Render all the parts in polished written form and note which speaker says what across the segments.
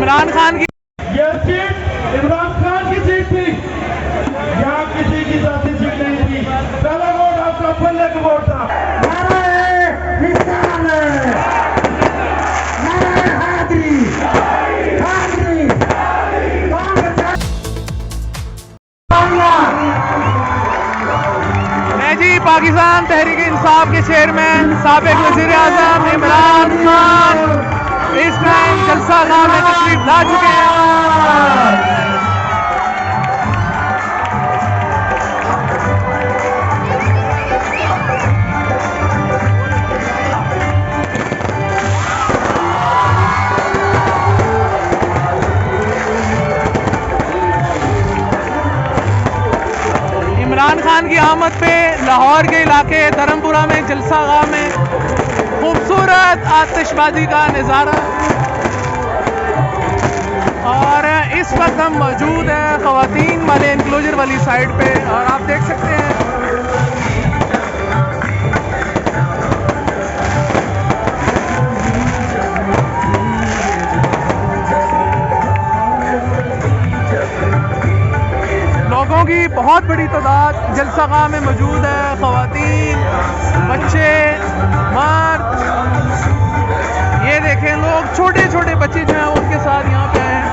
Speaker 1: इमरान खान की
Speaker 2: ये सीट इमरान खान की सीट थी, यहाँ किसी की जाती सीट नहीं थी। पहला वोट आपका पल्ले का वोट था।
Speaker 1: मैं जी पाकिस्तान तहरीक इंसाफ के चेयरमैन साबिक वज़ीर आज़म इमरान खान इस टाइम जलसा गाह में तशरीफ ला चुके हैं। इमरान खान की आमद पे लाहौर के इलाके धर्मपुरा में जलसा गाह में खूबसूरत आतिशबाजी का नज़ारा। और इस वक्त हम मौजूद हैं ख़वातीन वाले इंक्लोजर वाली साइड पे और आप देख सकते हैं लोगों की बहुत बड़ी तादाद जलसा गाह में मौजूद है। ख़वातीन, बच्चे, मर्द, ये देखें लोग छोटे छोटे बच्चे जो हैं उनके साथ यहाँ पे हैं।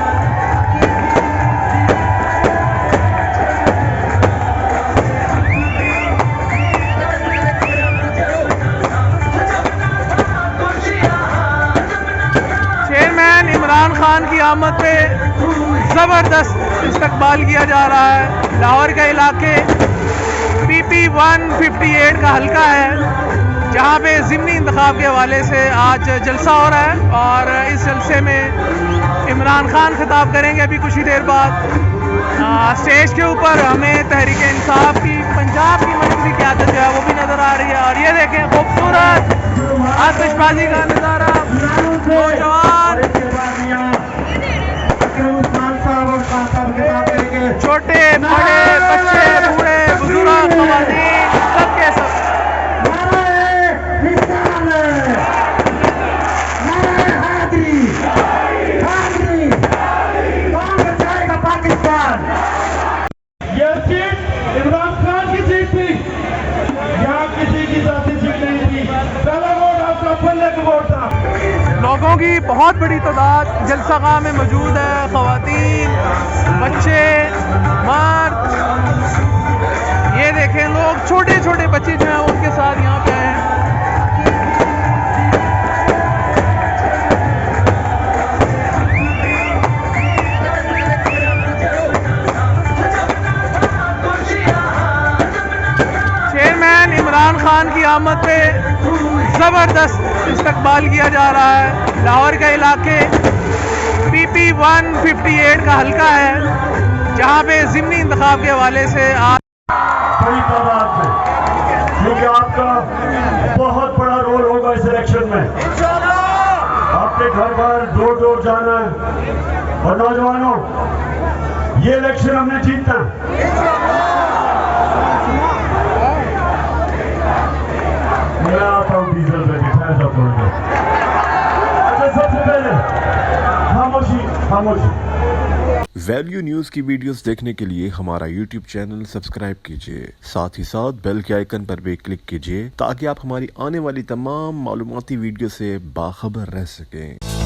Speaker 1: चेयरमैन इमरान खान की आमद पे ज़बरदस्त इस्तकबाल किया जा रहा है। लाहौर के इलाके PP 158 का हल्का है जहाँ पे ज़िमनी इंतखाब के हवाले से आज जलसा हो रहा है और इस जलसे में इमरान खान खिताब करेंगे अभी कुछ ही देर बाद। स्टेज के ऊपर हमें तहरीक इंसाफ की पंजाब की मरकज़ी क़यादत जो है वो भी नज़र आ रही है। और ये देखें खूबसूरत आतिशबाजी का नज़ारा। नौजवान, छोटे बड़े, बच्चे, बूढ़े, बुजुर्ग, ख़वातीन, सबके सब।
Speaker 2: ये सीट इमरान खान की सीट थी, यहाँ किसी की जाती सीट नहीं थी। पहला वोट आपका पल्ले का वोट था।
Speaker 1: लोगों की बहुत बड़ी तादाद जलसा गाह में मौजूद है। ख़वातीन, बच्चे, मर्द, ये देखें लोग छोटे छोटे बच्चे जो हैं उनके साथ यहाँ पे हैं। चेयरमैन इमरान खान की आमद पे ज़बरदस्त इस्तकबाल किया जा रहा है। लाहौर के इलाके PP 158 का हल्का है जहाँ पे ज़िमनी इंतखाब के हवाले से आज
Speaker 2: बड़ी तादाद में, क्योंकि आपका बहुत बड़ा रोल होगा इस इलेक्शन में। आपने घर घर डोर डोर जाना है। और नौजवानों, ये इलेक्शन हमने जीतना है। मैं आता हूँ डीजल में अच्छा, सबसे पहले खामोशी।
Speaker 3: वैल्यू न्यूज़ की वीडियोस देखने के लिए हमारा YouTube चैनल सब्सक्राइब कीजिए, साथ ही साथ बेल के आइकन पर भी क्लिक कीजिए ताकि आप हमारी आने वाली तमाम मालूमाती वीडियो से बाखबर रह सकें।